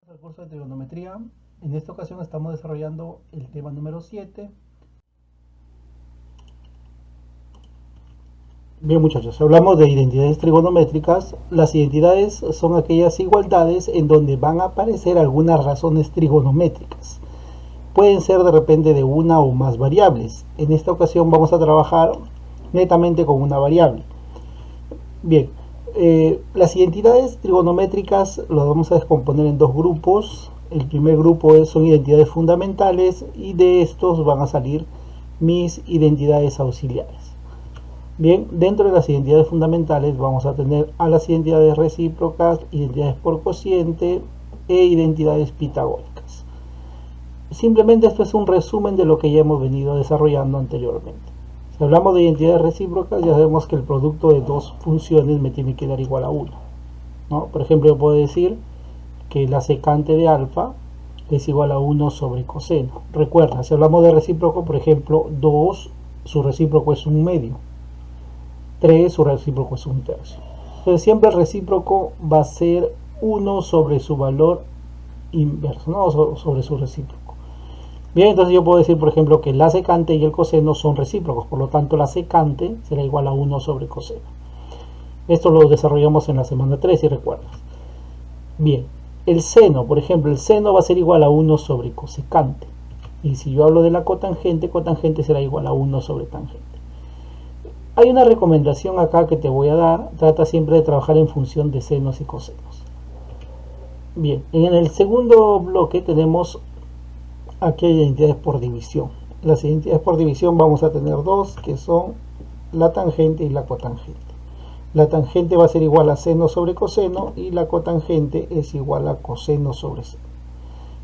Al curso de trigonometría. En esta ocasión estamos desarrollando el tema número 7. Bien, muchachos, hablamos de identidades trigonométricas. Las identidades son aquellas igualdades en donde van a aparecer algunas razones trigonométricas. Pueden ser de repente de una o más variables. En esta ocasión vamos a trabajar netamente con una variable. Bien, las identidades trigonométricas las vamos a descomponer en dos grupos. El primer grupo son identidades fundamentales y de estos van a salir mis identidades auxiliares. Bien, dentro de las identidades fundamentales vamos a tener a las identidades recíprocas, identidades por cociente e identidades pitagóricas. Simplemente esto es un resumen de lo que ya hemos venido desarrollando anteriormente. Si hablamos de identidades recíprocas, ya sabemos que el producto de dos funciones me tiene que dar igual a 1, ¿no? Por ejemplo, yo puedo decir que la secante de alfa es igual a 1 sobre coseno. Recuerda, si hablamos de recíproco, por ejemplo, 2, su recíproco es un medio. 3, su recíproco es un tercio. Entonces siempre el recíproco va a ser 1 sobre su valor inverso, ¿no? Sobre su recíproco. Bien, entonces yo puedo decir, por ejemplo, que la secante y el coseno son recíprocos, por lo tanto la secante será igual a 1 sobre coseno. Esto lo desarrollamos en la semana 3, si recuerdas. Bien, el seno, por ejemplo, el seno va a ser igual a 1 sobre cosecante. Y si yo hablo de la cotangente, cotangente será igual a 1 sobre tangente. Hay una recomendación acá que te voy a dar, trata siempre de trabajar en función de senos y cosenos. Bien, en el segundo bloque tenemos aquí identidades por división. Las identidades por división vamos a tener dos, que son la tangente y la cotangente. La tangente va a ser igual a seno sobre coseno y la cotangente es igual a coseno sobre seno.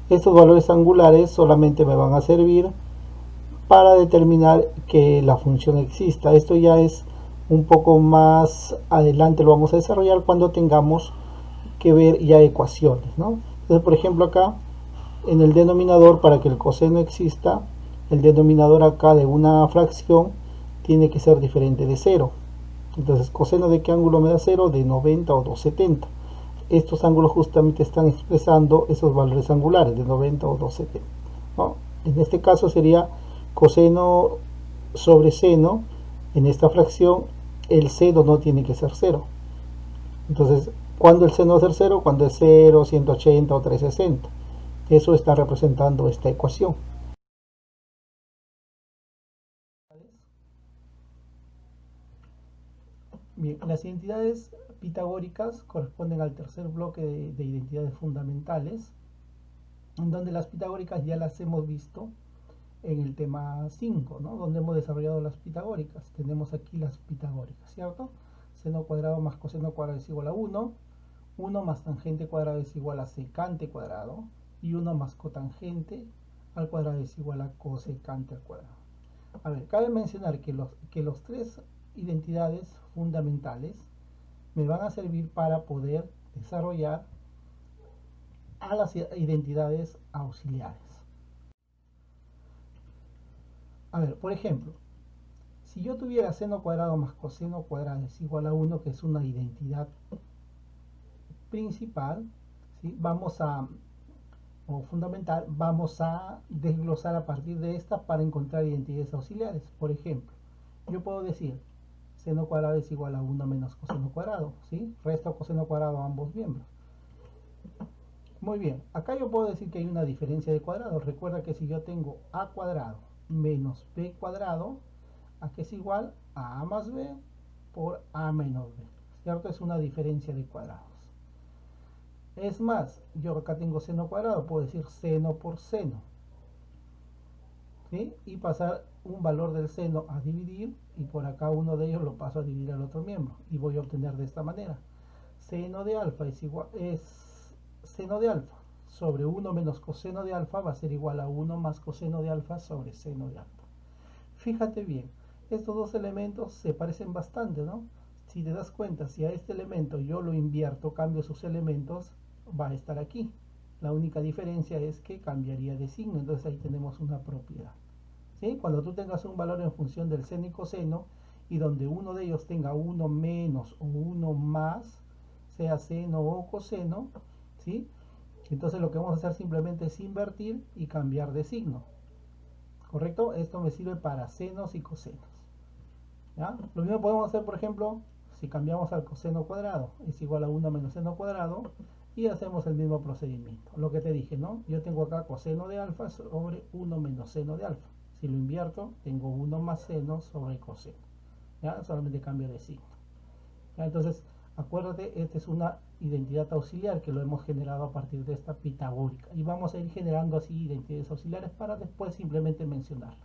Estos valores angulares solamente me van a servir para determinar que la función exista. Esto ya es un poco más adelante, lo vamos a desarrollar cuando tengamos que ver ya ecuaciones, ¿no? Entonces, por ejemplo, acá en el denominador, para que el coseno exista, el denominador acá de una fracción tiene que ser diferente de 0. Entonces, coseno de qué ángulo me da 0? De 90 o 270. Estos ángulos justamente están expresando esos valores angulares de 90 o 270, ¿no? En este caso sería coseno sobre seno. En esta fracción el seno no tiene que ser 0. Entonces, ¿cuándo el seno va a ser 0? Cuando es 0, 180 o 360. Eso está representando esta ecuación. Bien, las identidades pitagóricas corresponden al tercer bloque de identidades fundamentales, en donde las pitagóricas ya las hemos visto en el tema 5, ¿no? Donde hemos desarrollado las pitagóricas. Tenemos aquí las pitagóricas, ¿cierto? Seno cuadrado más coseno cuadrado es igual a 1, 1 más tangente cuadrado es igual a secante cuadrado, y 1 más cotangente al cuadrado es igual a cosecante al cuadrado. A ver, cabe mencionar que los tres identidades fundamentales me van a servir para poder desarrollar a las identidades auxiliares. A ver, por ejemplo, si yo tuviera seno cuadrado más coseno cuadrado es igual a 1, que es una identidad principal, ¿sí? O fundamental, vamos a desglosar a partir de esta para encontrar identidades auxiliares. Por ejemplo, yo puedo decir seno cuadrado es igual a 1 menos coseno cuadrado, ¿sí? Resto coseno cuadrado a ambos miembros. Muy bien, acá yo puedo decir que hay una diferencia de cuadrados. Recuerda que si yo tengo a cuadrado menos b cuadrado, ¿a qué es igual? A más b por a menos b, ¿cierto? Es una diferencia de cuadrados. Es más, yo acá tengo seno cuadrado, puedo decir seno por seno, ¿sí? Y pasar un valor del seno a dividir, y por acá uno de ellos lo paso a dividir al otro miembro, y voy a obtener de esta manera. Seno de alfa es seno de alfa sobre 1 menos coseno de alfa va a ser igual a 1 más coseno de alfa sobre seno de alfa. Fíjate bien, estos dos elementos se parecen bastante, ¿no? Si te das cuenta, si a este elemento yo lo invierto, cambio sus elementos, va a estar aquí. La única diferencia es que cambiaría de signo, entonces ahí tenemos una propiedad, ¿sí? Cuando tú tengas un valor en función del seno y coseno, y donde uno de ellos tenga 1 menos o 1 más, sea seno o coseno, ¿sí? Entonces lo que vamos a hacer simplemente es invertir y cambiar de signo. ¿Correcto? Esto me sirve para senos y cosenos. ¿Ya? Lo mismo podemos hacer, por ejemplo, si cambiamos al coseno cuadrado, es igual a 1 menos seno cuadrado, y hacemos el mismo procedimiento. Lo que te dije, ¿no? Yo tengo acá coseno de alfa sobre 1 menos seno de alfa. Si lo invierto, tengo 1 más seno sobre coseno. ¿Ya? Solamente cambio de signo. ¿Ya? Entonces, acuérdate, esta es una identidad auxiliar que lo hemos generado a partir de esta pitagórica. Y vamos a ir generando así identidades auxiliares para después simplemente mencionarla.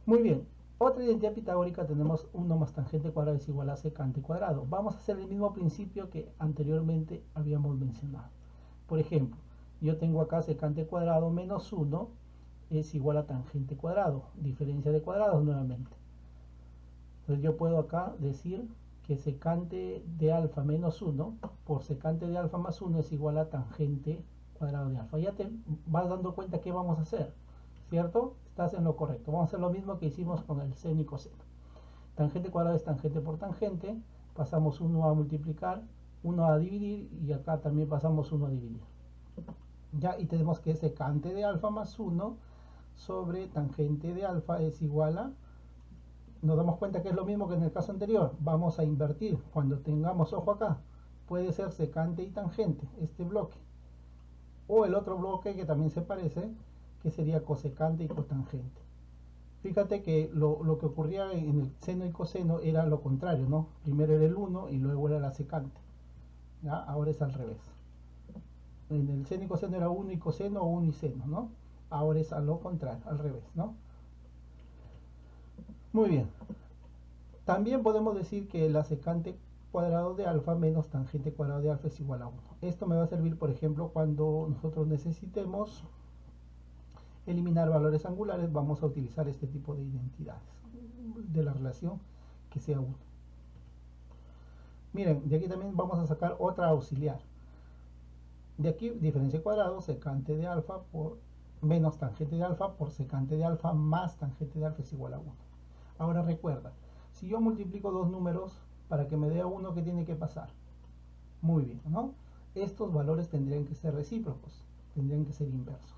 Muy bien, otra identidad pitagórica tenemos 1 más tangente cuadrada es igual a secante cuadrado. Vamos a hacer el mismo principio que anteriormente habíamos mencionado. Por ejemplo, yo tengo acá secante cuadrado menos 1 es igual a tangente cuadrado, diferencia de cuadrados nuevamente. Entonces yo puedo acá decir que secante de alfa menos 1 por secante de alfa más 1 es igual a tangente cuadrado de alfa. Ya te vas dando cuenta qué vamos a hacer, ¿cierto? Estás en lo correcto. Vamos a hacer lo mismo que hicimos con el seno y coseno. Tangente cuadrado es tangente por tangente. Pasamos 1 a multiplicar, 1 a dividir y acá también pasamos 1 a dividir. Ya, y tenemos que secante de alfa más 1 sobre tangente de alfa es igual a... Nos damos cuenta que es lo mismo que en el caso anterior. Vamos a invertir. Cuando tengamos, ojo acá, puede ser secante y tangente, este bloque. O el otro bloque que también se parece, que sería cosecante y cotangente. Fíjate que lo que ocurría en el seno y coseno era lo contrario, ¿no? Primero era el 1 y luego era la secante. ¿Ya? Ahora es al revés. En el seno y coseno era 1 y coseno o 1 y seno, ¿no? Ahora es a lo contrario, al revés, ¿no? Muy bien. También podemos decir que la secante cuadrado de alfa menos tangente cuadrado de alfa es igual a 1. Esto me va a servir, por ejemplo, cuando nosotros necesitemos eliminar valores angulares, vamos a utilizar este tipo de identidades de la relación que sea 1. Miren, de aquí también vamos a sacar otra auxiliar. De aquí, diferencia cuadrado, secante de alfa por menos tangente de alfa por secante de alfa más tangente de alfa es igual a 1. Ahora recuerda, si yo multiplico dos números para que me dé 1, ¿qué tiene que pasar? Muy bien, ¿no? Estos valores tendrían que ser recíprocos, tendrían que ser inversos.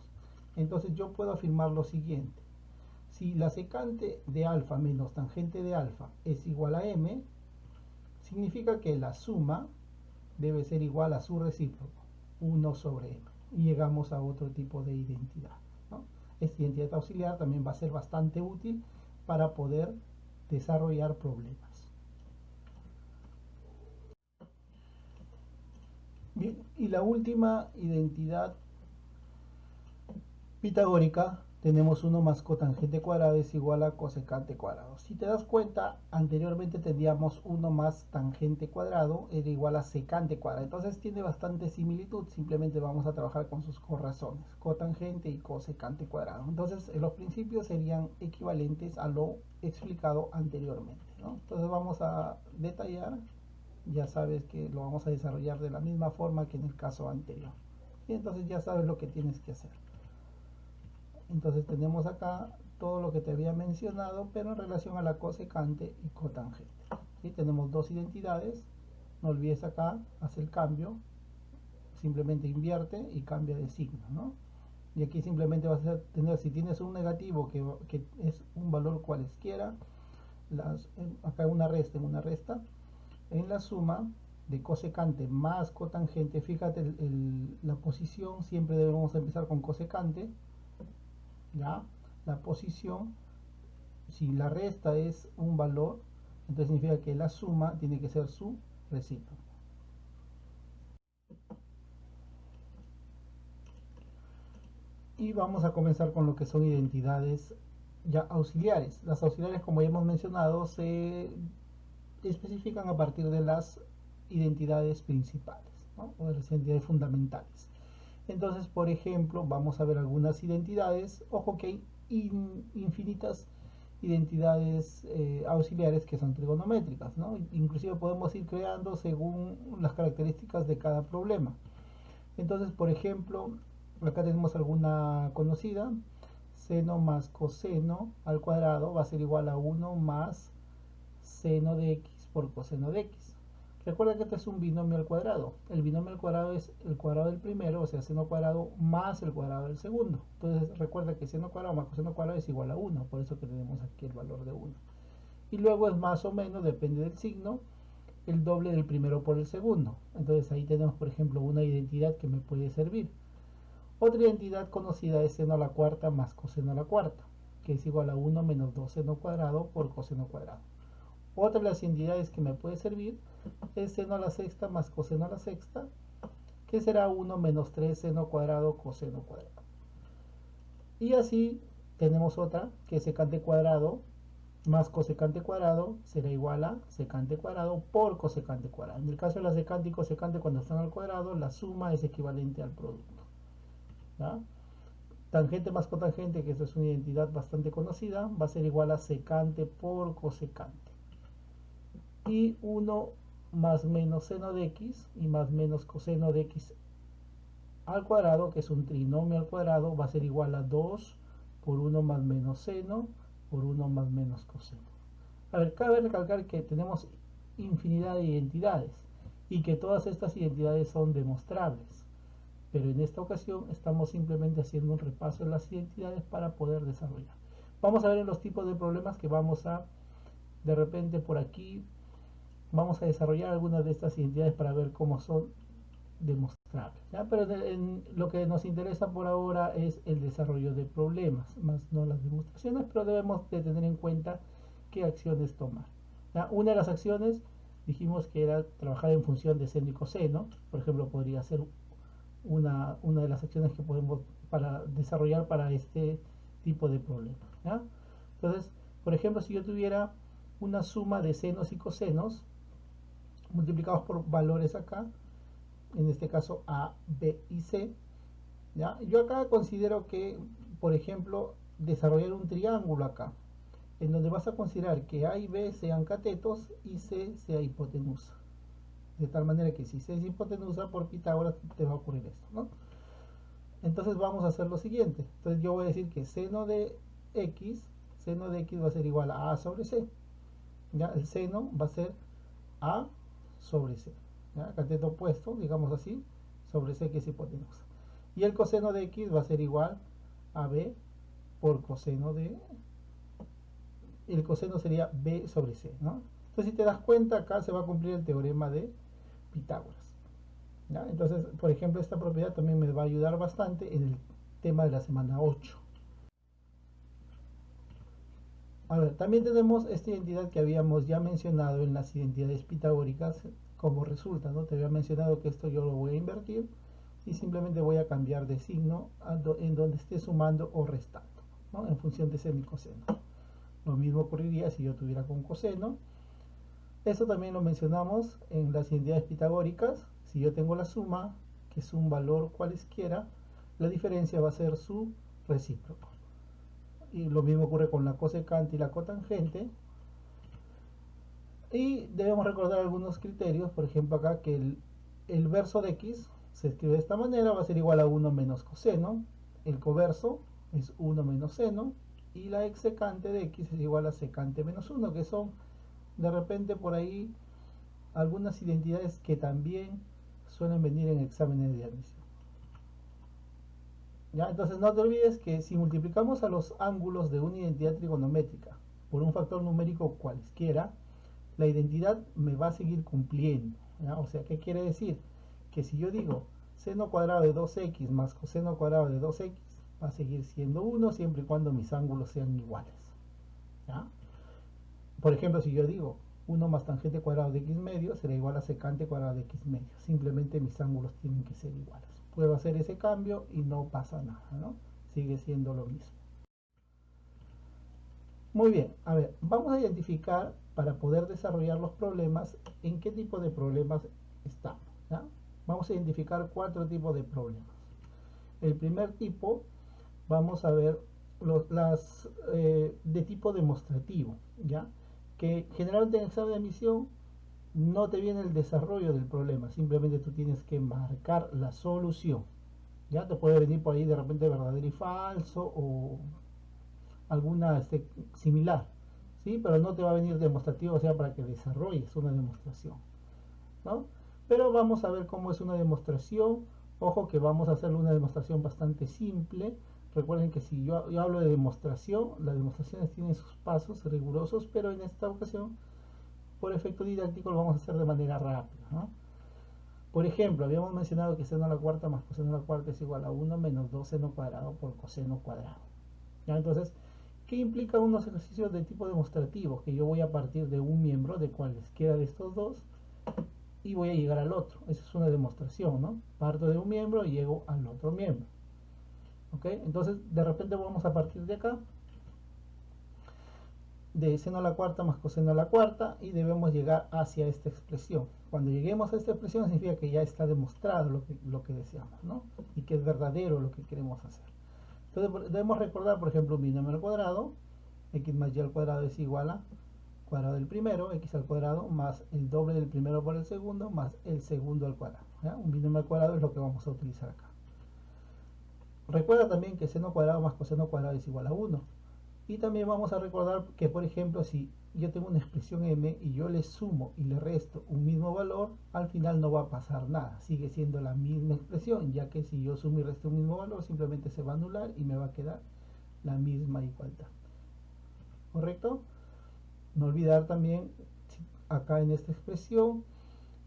Entonces yo puedo afirmar lo siguiente. Si la secante de alfa menos tangente de alfa es igual a m, significa que la suma debe ser igual a su recíproco, 1 sobre m. Y llegamos a otro tipo de identidad, ¿no? Esta identidad auxiliar también va a ser bastante útil para poder desarrollar problemas. Bien, y la última identidad pitagórica, tenemos 1 más cotangente cuadrado es igual a cosecante cuadrado. Si te das cuenta, anteriormente teníamos 1 más tangente cuadrado era igual a secante cuadrado. Entonces tiene bastante similitud, simplemente vamos a trabajar con sus corrazones, cotangente y cosecante cuadrado. Entonces los principios serían equivalentes a lo explicado anteriormente, ¿no? Entonces vamos a detallar, ya sabes que lo vamos a desarrollar de la misma forma que en el caso anterior. Y entonces ya sabes lo que tienes que hacer. Entonces tenemos acá todo lo que te había mencionado, pero en relación a la cosecante y cotangente. ¿Sí? Tenemos dos identidades, no olvides acá, hace el cambio, simplemente invierte y cambia de signo, ¿no? Y aquí simplemente vas a tener, si tienes un negativo que es un valor cualesquiera, acá una resta en una resta, en la suma de cosecante más cotangente, fíjate la posición, siempre debemos empezar con cosecante. ¿Ya? La posición, si la resta es un valor, entonces significa que la suma tiene que ser su recíproco. Y vamos a comenzar con lo que son identidades ya auxiliares. Las auxiliares, como ya hemos mencionado, se especifican a partir de las identidades principales, ¿no? O de las identidades fundamentales. Entonces, por ejemplo, vamos a ver algunas identidades. Ojo que hay infinitas identidades auxiliares que son trigonométricas, ¿no? Inclusive podemos ir creando según las características de cada problema. Entonces, por ejemplo, acá tenemos alguna conocida. Seno más coseno al cuadrado va a ser igual a 1 más seno de x por coseno de x. Recuerda que este es un binomio al cuadrado. El binomio al cuadrado es el cuadrado del primero, o sea, seno cuadrado más el cuadrado del segundo. Entonces recuerda que seno cuadrado más coseno cuadrado es igual a 1, por eso que tenemos aquí el valor de 1. Y luego es más o menos, depende del signo, el doble del primero por el segundo. Entonces ahí tenemos, por ejemplo, una identidad que me puede servir. Otra identidad conocida es seno a la cuarta más coseno a la cuarta, que es igual a 1 menos 2 seno cuadrado por coseno cuadrado. Otra de las identidades que me puede servir es seno a la sexta más coseno a la sexta, que será 1 menos 3 seno cuadrado coseno cuadrado. Y así tenemos otra que es secante cuadrado más cosecante cuadrado será igual a secante cuadrado por cosecante cuadrado. En el caso de la secante y cosecante, cuando están al cuadrado, la suma es equivalente al producto. ¿Ya? Tangente más cotangente, que esta es una identidad bastante conocida, va a ser igual a secante por cosecante. Y 1 más menos seno de x y más menos coseno de x al cuadrado, que es un trinomio al cuadrado, va a ser igual a 2 por 1 más menos seno por 1 más menos coseno. A ver, cabe recalcar que tenemos infinidad de identidades y que todas estas identidades son demostrables, pero en esta ocasión estamos simplemente haciendo un repaso de las identidades para poder desarrollar. Vamos a ver en los tipos de problemas que vamos a, de repente por aquí, vamos a desarrollar algunas de estas identidades para ver cómo son demostrables, ¿ya? Pero en lo que nos interesa por ahora es el desarrollo de problemas, más no las demostraciones, pero debemos de tener en cuenta qué acciones tomar, ¿ya? Una de las acciones dijimos que era trabajar en función de seno y coseno. Por ejemplo, podría ser una de las acciones que podemos para desarrollar para este tipo de problema, ¿ya? Entonces, por ejemplo, si yo tuviera una suma de senos y cosenos multiplicados por valores acá, en este caso A, B y C, ¿ya? Yo acá considero que, por ejemplo, desarrollar un triángulo acá, en donde vas a considerar que A y B sean catetos y C sea hipotenusa. De tal manera que si C es hipotenusa, por Pitágoras te va a ocurrir esto, ¿no? Entonces vamos a hacer lo siguiente. Entonces yo voy a decir que seno de x va a ser igual a sobre C. ¿Ya? El seno va a ser A sobre C. ¿Ya? Cateto opuesto, digamos así, sobre C, que es hipotenusa. Y el coseno de x va a ser igual a B por coseno de... El coseno sería B sobre C, ¿no? Entonces si te das cuenta, acá se va a cumplir el teorema de Pitágoras, ¿ya? Entonces, por ejemplo, esta propiedad también me va a ayudar bastante en el tema de la semana 8. A ver, también tenemos esta identidad que habíamos ya mencionado en las identidades pitagóricas, como resulta, ¿no? Te había mencionado que esto yo lo voy a invertir y simplemente voy a cambiar de signo en donde esté sumando o restando, ¿no? En función de seno y coseno. Lo mismo ocurriría si yo tuviera con coseno. Esto también lo mencionamos en las identidades pitagóricas. Si yo tengo la suma, que es un valor cualesquiera, la diferencia va a ser su recíproco. Y lo mismo ocurre con la cosecante y la cotangente. Y debemos recordar algunos criterios. Por ejemplo, acá que el verso de x se escribe de esta manera, va a ser igual a 1 menos coseno. El coverso es 1 menos seno. Y la exsecante de x es igual a secante menos 1, que son de repente por ahí algunas identidades que también suelen venir en exámenes de admisión. ¿Ya? Entonces no te olvides que si multiplicamos a los ángulos de una identidad trigonométrica por un factor numérico cualesquiera, la identidad me va a seguir cumpliendo, ¿ya? O sea, ¿qué quiere decir? Que si yo digo seno cuadrado de 2x más coseno cuadrado de 2x, va a seguir siendo 1 siempre y cuando mis ángulos sean iguales, ¿ya? Por ejemplo, si yo digo 1 más tangente cuadrado de x medio será igual a secante cuadrado de x medio. Simplemente mis ángulos tienen que ser iguales. Puedo hacer ese cambio y no pasa nada, ¿no? Sigue siendo lo mismo. Muy bien, a ver, vamos a identificar para poder desarrollar los problemas en qué tipo de problemas estamos, ¿ya? Vamos a identificar 4 tipos de problemas. El primer tipo, vamos a ver de tipo demostrativo, ¿ya? Que generalmente en el examen de admisión no te viene el desarrollo del problema, simplemente tú tienes que marcar la solución. Ya te puede venir por ahí de repente verdadero y falso o alguna similar, ¿sí? Pero no te va a venir demostrativo, o sea, para que desarrolles una demostración. ¿no? Pero vamos a ver cómo es una demostración. Ojo que vamos a hacer una demostración bastante simple. Recuerden que si yo hablo de demostración, las demostraciones tienen sus pasos rigurosos, pero en esta ocasión, por efecto didáctico, lo vamos a hacer de manera rápida, ¿no? Por ejemplo, habíamos mencionado que seno a la cuarta más coseno a la cuarta es igual a 1 menos 2 seno cuadrado por coseno cuadrado. ¿Ya? Entonces, ¿qué implica unos ejercicios de tipo demostrativo? Que yo voy a partir de un miembro de cualesquiera de estos dos y voy a llegar al otro. Esa es una demostración, ¿no? Parto de un miembro y llego al otro miembro. ¿Ok? Entonces, de repente vamos a partir de acá, de seno a la cuarta más coseno a la cuarta, y debemos llegar hacia esta expresión. Cuando lleguemos a esta expresión significa que ya está demostrado lo que deseamos, ¿no? Y que es verdadero lo que queremos hacer. Entonces debemos recordar, por ejemplo, un binomio al cuadrado, x más y al cuadrado es igual a cuadrado del primero, x al cuadrado, más el doble del primero por el segundo, más el segundo al cuadrado. ¿Ya? Un binomio al cuadrado es lo que vamos a utilizar acá. Recuerda también que seno cuadrado más coseno cuadrado es igual a 1. Y también vamos a recordar que, por ejemplo, si yo tengo una expresión m y yo le sumo y le resto un mismo valor, al final no va a pasar nada, sigue siendo la misma expresión, ya que si yo sumo y resto un mismo valor, simplemente se va a anular y me va a quedar la misma igualdad. ¿Correcto? No olvidar también acá en esta expresión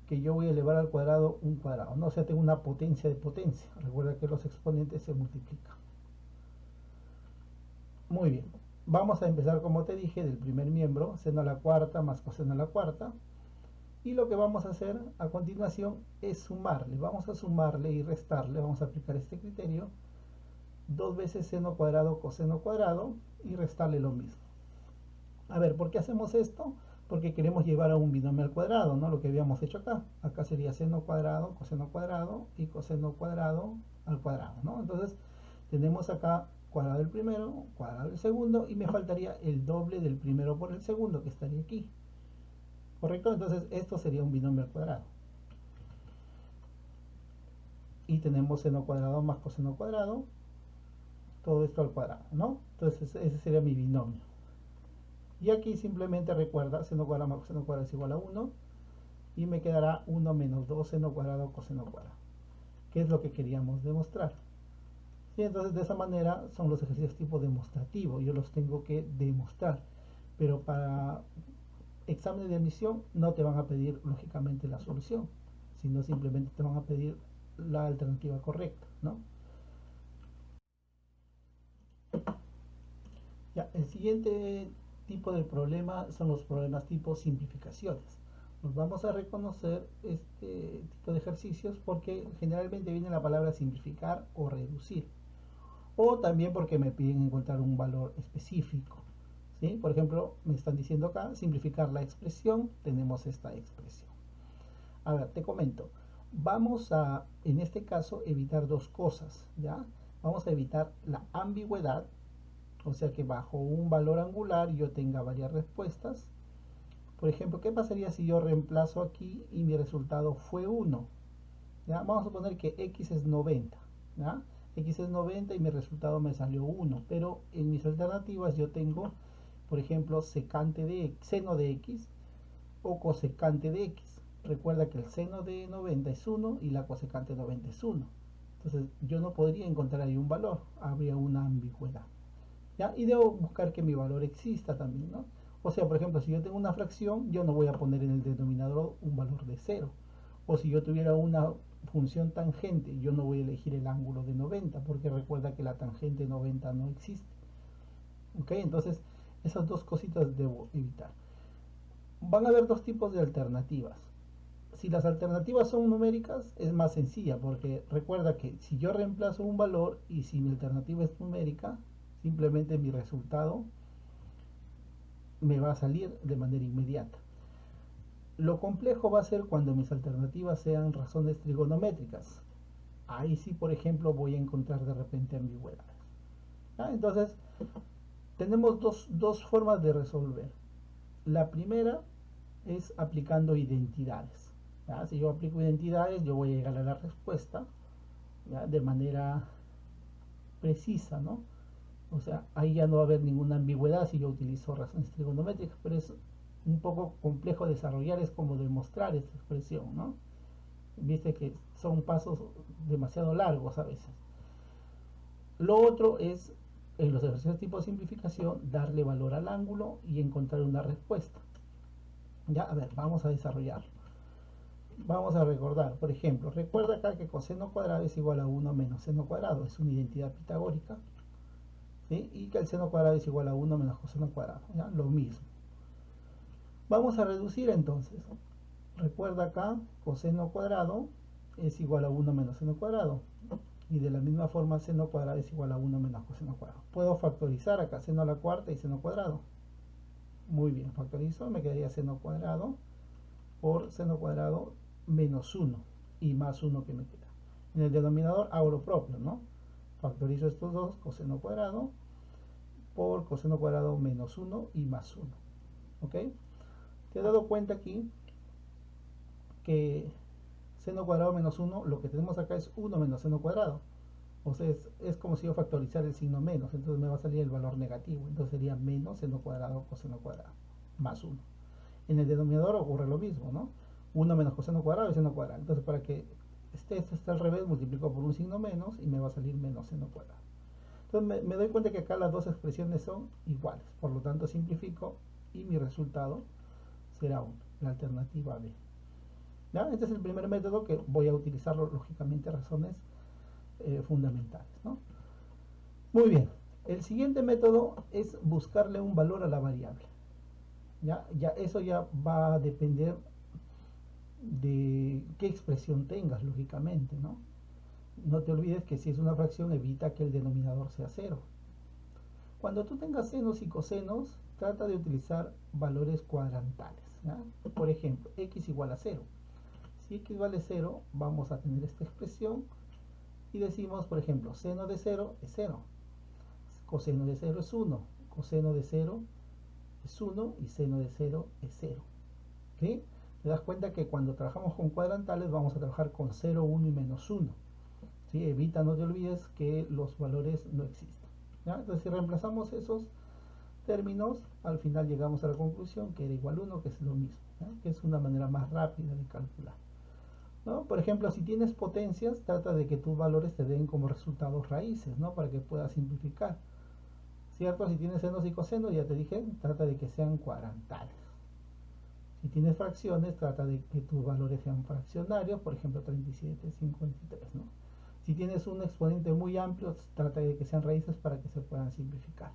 que yo voy a elevar al cuadrado un cuadrado, ¿no? O sea, tengo una potencia de potencia. Recuerda que los exponentes se multiplican. Muy bien. Vamos a empezar, como te dije, del primer miembro, seno a la cuarta más coseno a la cuarta. Y lo que vamos a hacer a continuación es sumarle. Vamos a sumarle y restarle, vamos a aplicar este criterio. 2 veces seno cuadrado coseno cuadrado y restarle lo mismo. A ver, ¿por qué hacemos esto? Porque queremos llevar a un binomio al cuadrado, ¿no? Lo que habíamos hecho acá. Acá sería seno cuadrado y coseno cuadrado al cuadrado, ¿no? Entonces, tenemos acá cuadrado del primero, cuadrado del segundo, y me faltaría el doble del primero por el segundo, que estaría aquí. ¿Correcto? Entonces, esto sería un binomio al cuadrado. Y tenemos seno cuadrado más coseno cuadrado, todo esto al cuadrado, ¿no? Entonces, ese sería mi binomio. Y aquí simplemente recuerda, seno cuadrado más coseno cuadrado es igual a 1, y me quedará 1 menos 2 seno cuadrado coseno cuadrado, que es lo que queríamos demostrar. Y entonces de esa manera son los ejercicios tipo demostrativo, yo los tengo que demostrar, pero para examen de admisión no te van a pedir lógicamente la solución, sino simplemente te van a pedir la alternativa correcta, ¿no? Ya, el siguiente tipo de problema son los problemas tipo simplificaciones. Nos vamos a reconocer este tipo de ejercicios porque generalmente viene la palabra simplificar o reducir, o también porque me piden encontrar un valor específico, ¿sí? Por ejemplo, me están diciendo acá simplificar la expresión, tenemos esta expresión. A ver, te comento, vamos a en este caso evitar dos cosas, ¿ya? Vamos a evitar la ambigüedad, o sea que bajo un valor angular yo tenga varias respuestas. Por ejemplo, ¿qué pasaría si yo reemplazo aquí y mi resultado fue 1? ¿Ya? Vamos a suponer que x es 90, ¿ya? X es 90 y mi resultado me salió 1, pero en mis alternativas yo tengo, por ejemplo, secante de seno de x o cosecante de x. Recuerda que el seno de 90 es 1 y la cosecante de 90 es 1. Entonces yo no podría encontrar ahí un valor, habría una ambigüedad. ¿Ya? Y debo buscar que mi valor exista también, ¿no? O sea, por ejemplo, si yo tengo una fracción, yo no voy a poner en el denominador un valor de 0. O si yo tuviera una función tangente, yo no voy a elegir el ángulo de 90, porque recuerda que la tangente 90 no existe. ¿Ok? Entonces, esas dos cositas debo evitar. Van a haber dos tipos de alternativas. Si las alternativas son numéricas, es más sencilla, porque recuerda que si yo reemplazo un valor y si mi alternativa es numérica, simplemente mi resultado me va a salir de manera inmediata. Lo complejo va a ser cuando mis alternativas sean razones trigonométricas. Ahí sí, por ejemplo, voy a encontrar de repente ambigüedades. ¿Ya? Entonces, tenemos dos formas de resolver. La primera es aplicando identidades. ¿Ya? Si yo aplico identidades, yo voy a llegar a la respuesta, ¿ya? De manera precisa, ¿no? O sea, ahí ya no va a haber ninguna ambigüedad si yo utilizo razones trigonométricas, pero es un poco complejo desarrollar, es como demostrar esta expresión, ¿no? Viste que son pasos demasiado largos a veces. Lo otro es, en los ejercicios tipo simplificación, darle valor al ángulo y encontrar una respuesta. Ya, a ver, vamos a desarrollarlo. Vamos a recordar, por ejemplo, recuerda acá que coseno cuadrado es igual a 1 menos seno cuadrado, es una identidad pitagórica, ¿sí? Y que el seno cuadrado es igual a 1 menos coseno cuadrado, ¿ya? Lo mismo. Vamos a reducir entonces. Recuerda acá, coseno cuadrado es igual a 1 menos seno cuadrado. Y de la misma forma, seno cuadrado es igual a 1 menos coseno cuadrado. Puedo factorizar acá seno a la cuarta y seno cuadrado. Muy bien, factorizo, me quedaría seno cuadrado por seno cuadrado menos 1 y más 1 que me queda. En el denominador hago lo propio, ¿no? Factorizo estos dos, coseno cuadrado por coseno cuadrado menos 1 y más 1. ¿Ok? Te has dado cuenta aquí que seno cuadrado menos 1, lo que tenemos acá es 1 menos seno cuadrado. O sea, es como si yo factorizara el signo menos, entonces me va a salir el valor negativo. Entonces sería menos seno cuadrado coseno cuadrado más 1. En el denominador ocurre lo mismo, ¿no? 1 menos coseno cuadrado y seno cuadrado. Entonces para que esto esté al revés, multiplico por un signo menos y me va a salir menos seno cuadrado. Entonces me doy cuenta que acá las dos expresiones son iguales. Por lo tanto simplifico y mi resultado será 1, la alternativa B. ¿Ya? Este es el primer método que voy a utilizarlo, lógicamente, razones fundamentales, ¿no? Muy bien, el siguiente método es buscarle un valor a la variable. Ya eso ya va a depender de qué expresión tengas, lógicamente, ¿no? No te olvides que si es una fracción, evita que el denominador sea 0. Cuando tú tengas senos y cosenos, trata de utilizar valores cuadrantales, ¿ya? Por ejemplo, x igual a 0. Si x vale 0, vamos a tener esta expresión y decimos, por ejemplo, seno de 0 es 0, coseno de 0 es 1, coseno de 0 es 1 y seno de 0 es 0. ¿Sí? Te das cuenta que cuando trabajamos con cuadrantales vamos a trabajar con 0, 1 y menos 1. ¿Sí? Evita, no te olvides que los valores no existen. ¿Ya? Entonces si reemplazamos esos términos, al final llegamos a la conclusión que era igual a 1, que es lo mismo, ¿ya? Que es una manera más rápida de calcular, ¿no? Por ejemplo, si tienes potencias, trata de que tus valores te den como resultados raíces, ¿no? Para que puedas simplificar, ¿cierto? Si tienes senos y cosenos, ya te dije, trata de que sean cuadrantales. Si tienes fracciones, trata de que tus valores sean fraccionarios, por ejemplo 37, 53, ¿no? Si tienes un exponente muy amplio, trata de que sean raíces para que se puedan simplificar,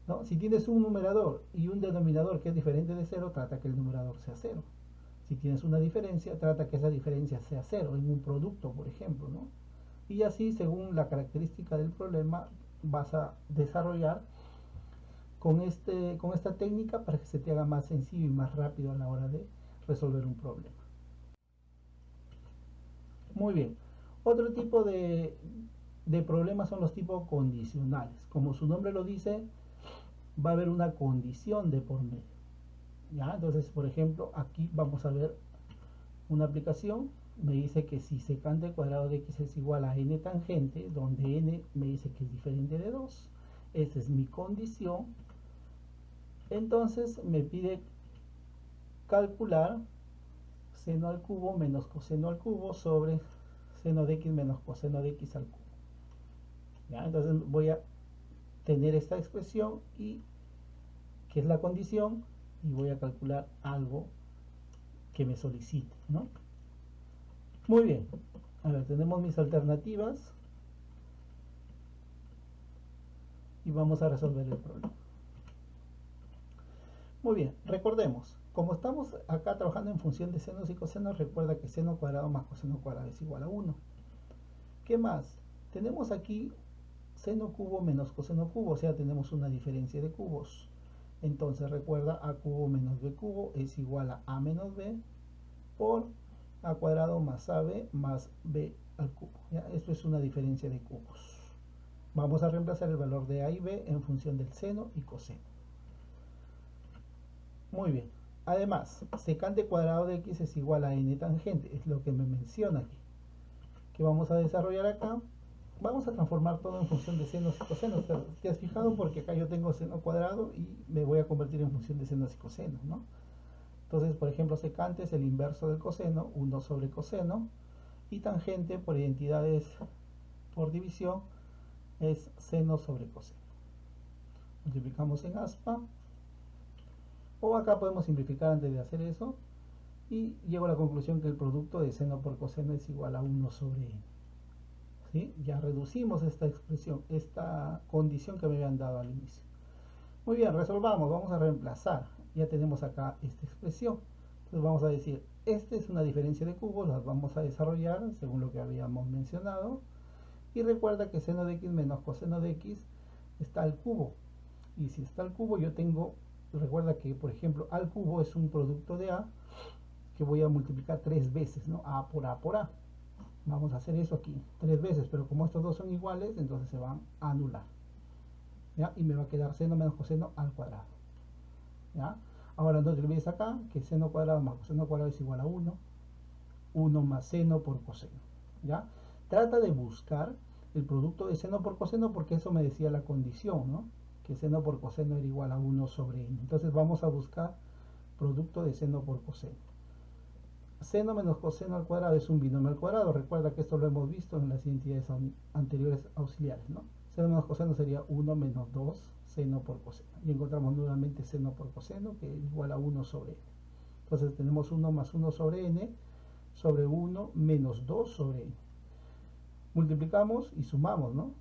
¿no? Si tienes un numerador y un denominador que es diferente de 0, trata que el numerador sea 0. Si tienes una diferencia, trata que esa diferencia sea 0 en un producto, por ejemplo, ¿no? Y así, según la característica del problema, vas a desarrollar con esta técnica para que se te haga más sencillo y más rápido a la hora de resolver un problema. Muy bien. Otro tipo de problemas son los tipos condicionales. Como su nombre lo dice, va a haber una condición de por medio. ¿Ya? Entonces, por ejemplo, aquí vamos a ver una aplicación. Me dice que si secante cuadrado de x es igual a n tangente, donde n me dice que es diferente de 2. Esta es mi condición. Entonces me pide calcular seno al cubo menos coseno al cubo sobre seno de x menos coseno de x al cubo. ¿Ya? Entonces voy a tener esta expresión y que es la condición, y voy a calcular algo que me solicite, ¿no? Muy bien, a ver, tenemos mis alternativas y vamos a resolver el problema. Muy bien, recordemos, como estamos acá trabajando en función de senos y cosenos, recuerda que seno cuadrado más coseno cuadrado es igual a 1. ¿Qué más? Tenemos aquí seno cubo menos coseno cubo, o sea, tenemos una diferencia de cubos. Entonces recuerda, a cubo menos b cubo es igual a menos b por a cuadrado más ab más b al cubo. ¿Ya? Esto es una diferencia de cubos. Vamos a reemplazar el valor de a y b en función del seno y coseno. Muy bien. Además, secante cuadrado de x es igual a n tangente, es lo que me menciona aquí. ¿Qué vamos a desarrollar acá? vamos a transformar todo en función de senos y cosenos. ¿Te has fijado? Porque acá yo tengo seno cuadrado y me voy a convertir en función de senos y cosenos, ¿no? Entonces, por ejemplo, secante es el inverso del coseno, 1 sobre coseno, y tangente, por identidades por división, es seno sobre coseno. Multiplicamos en aspa, o acá podemos simplificar antes de hacer eso, y llego a la conclusión que el producto de seno por coseno es igual a 1 sobre n. ¿Sí? Ya reducimos esta expresión, esta condición que me habían dado al inicio. Muy bien, resolvamos, vamos a reemplazar. Ya tenemos acá esta expresión. Entonces vamos a decir, esta es una diferencia de cubos, las vamos a desarrollar según lo que habíamos mencionado. Y recuerda que seno de x menos coseno de x está al cubo. Y si está al cubo, yo tengo, recuerda que por ejemplo al cubo es un producto de a que voy a multiplicar 3 veces, ¿no? A por a por a. Vamos a hacer eso aquí 3 veces, pero como estos dos son iguales, entonces se van a anular. ¿Ya? Y me va a quedar seno menos coseno al cuadrado. ¿Ya? Ahora no te olvides acá que seno cuadrado más coseno cuadrado es igual a 1. 1 más seno por coseno. ¿Ya? Trata de buscar el producto de seno por coseno porque eso me decía la condición, ¿no? Que seno por coseno era igual a 1 sobre n. Entonces vamos a buscar producto de seno por coseno. Seno menos coseno al cuadrado es un binomio al cuadrado. Recuerda que esto lo hemos visto en las identidades anteriores auxiliares, ¿no? Seno menos coseno sería 1 menos 2 seno por coseno. Y encontramos nuevamente seno por coseno, que es igual a 1 sobre n. Entonces tenemos 1 más 1 sobre n, sobre 1 menos 2 sobre n. Multiplicamos y sumamos, ¿no?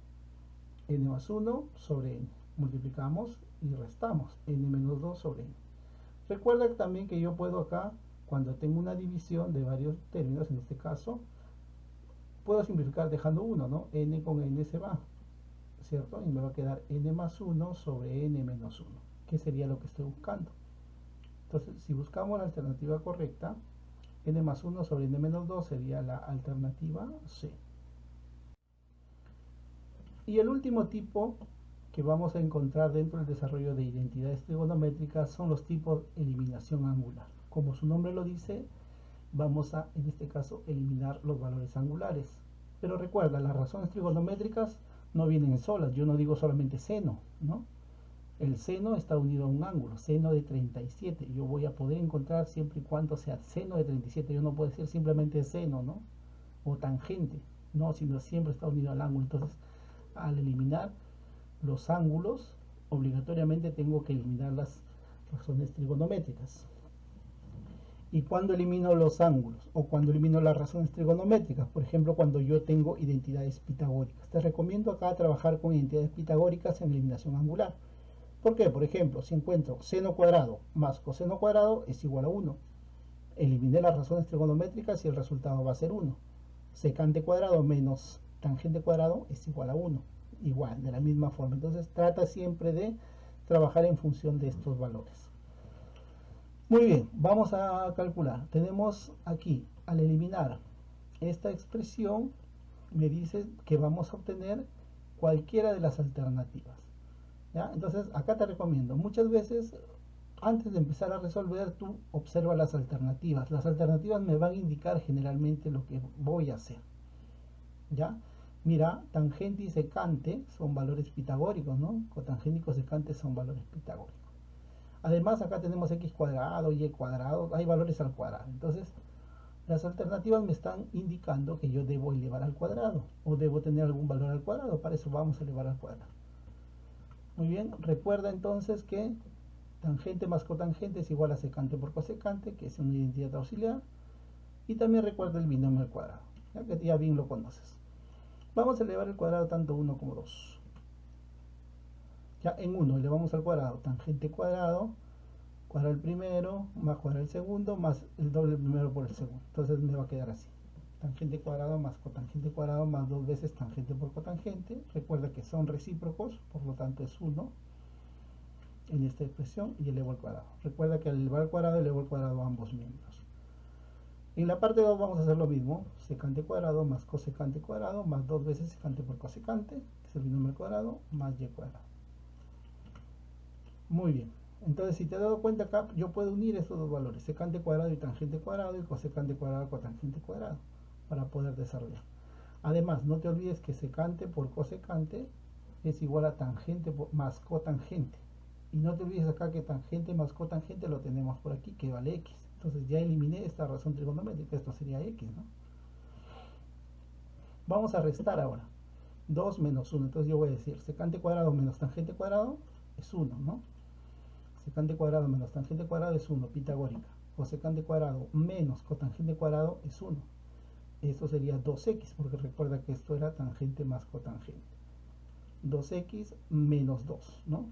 N más 1 sobre n. Multiplicamos y restamos. N menos 2 sobre n. Recuerda también que yo puedo acá, cuando tengo una división de varios términos, en este caso, puedo simplificar dejando 1, ¿no? N con n se va, ¿cierto? Y me va a quedar n más 1 sobre n menos 1, que sería lo que estoy buscando. Entonces, si buscamos la alternativa correcta, n más 1 sobre n menos 2 sería la alternativa C. Y el último tipo que vamos a encontrar dentro del desarrollo de identidades trigonométricas son los tipos eliminación angular. Como su nombre lo dice, vamos a, en este caso, eliminar los valores angulares. Pero recuerda, las razones trigonométricas no vienen solas. Yo no digo solamente seno, ¿no? El seno está unido a un ángulo, seno de 37. Yo voy a poder encontrar siempre y cuando sea seno de 37. Yo no puedo decir simplemente seno, ¿no? O tangente, no, sino siempre está unido al ángulo. Entonces, al eliminar los ángulos, obligatoriamente tengo que eliminar las razones trigonométricas. Y cuando elimino los ángulos o cuando elimino las razones trigonométricas, por ejemplo, cuando yo tengo identidades pitagóricas, te recomiendo acá trabajar con identidades pitagóricas en eliminación angular. ¿Por qué? Por ejemplo, si encuentro seno cuadrado más coseno cuadrado es igual a 1. Eliminé las razones trigonométricas y el resultado va a ser 1. Secante cuadrado menos tangente cuadrado es igual a 1. Igual, de la misma forma. Entonces trata siempre de trabajar en función de estos valores. Muy bien, vamos a calcular. Tenemos aquí, al eliminar esta expresión, me dice que vamos a obtener cualquiera de las alternativas. ¿Ya? Entonces, acá te recomiendo, muchas veces, antes de empezar a resolver, tú observa las alternativas. Las alternativas me van a indicar generalmente lo que voy a hacer. ¿Ya? Mira, tangente y secante son valores pitagóricos, ¿no? Cotangente y cosecante son valores pitagóricos. Además, acá tenemos x cuadrado, y cuadrado, hay valores al cuadrado. Entonces, las alternativas me están indicando que yo debo elevar al cuadrado o debo tener algún valor al cuadrado. Para eso vamos a elevar al cuadrado. Muy bien, recuerda entonces que tangente más cotangente es igual a secante por cosecante, que es una identidad auxiliar. Y también recuerda el binomio al cuadrado, ya que ya bien lo conoces. Vamos a elevar el cuadrado tanto 1 como 2. Ya en 1 elevamos al cuadrado tangente cuadrado, cuadrar el primero, más cuadrar el segundo, más el doble del primero por el segundo. Entonces me va a quedar así. Tangente cuadrado más cotangente cuadrado más 2 veces tangente por cotangente. Recuerda que son recíprocos, por lo tanto es 1 en esta expresión y elevo al cuadrado. Recuerda que al elevar al cuadrado, elevo al cuadrado a ambos miembros. En la parte 2 vamos a hacer lo mismo. Secante cuadrado más cosecante cuadrado más 2 veces secante por cosecante, que es el binomio al cuadrado, más y cuadrado. Muy bien. Entonces, si te has dado cuenta acá, yo puedo unir estos dos valores, secante cuadrado y tangente cuadrado, y cosecante cuadrado con tangente cuadrado, para poder desarrollar. Además, no te olvides que secante por cosecante es igual a tangente más cotangente. Y no te olvides acá que tangente más cotangente lo tenemos por aquí, que vale x. Entonces ya eliminé esta razón trigonométrica, esto sería x, ¿no? Vamos a restar ahora. 2 menos 1, entonces yo voy a decir secante cuadrado menos tangente cuadrado es 1, ¿no? Secante cuadrado menos tangente cuadrado es 1, pitagórica. O secante cuadrado menos cotangente cuadrado es 1. Esto sería 2x, porque recuerda que esto era tangente más cotangente. 2x menos 2, ¿no?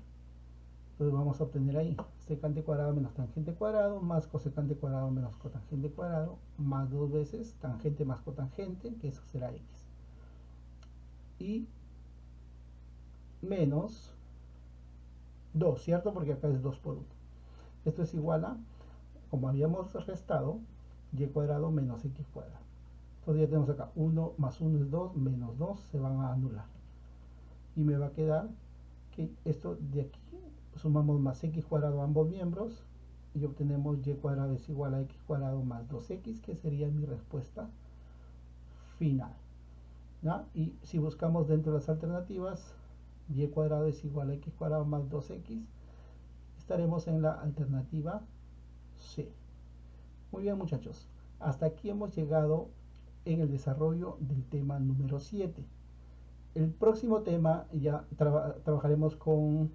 Entonces vamos a obtener ahí secante cuadrado menos tangente cuadrado más cosecante cuadrado menos cotangente cuadrado más 2 veces tangente más cotangente, que eso será x. Y menos 2, ¿cierto? Porque acá es 2 por 1. Esto es igual a, como habíamos restado, y cuadrado menos x cuadrado. Entonces ya tenemos acá 1 más 1 es 2, menos 2 se van a anular. Y me va a quedar que esto de aquí, sumamos más x cuadrado a ambos miembros y obtenemos y cuadrado es igual a x cuadrado más 2x, que sería mi respuesta final, ¿ya? Y si buscamos dentro de las alternativas, y cuadrado es igual a x cuadrado más 2x, estaremos en la alternativa C. Muy bien, muchachos, hasta aquí hemos llegado en el desarrollo del tema número 7. El próximo tema ya trabajaremos con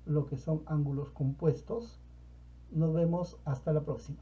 lo que son ángulos compuestos. Nos vemos hasta la próxima.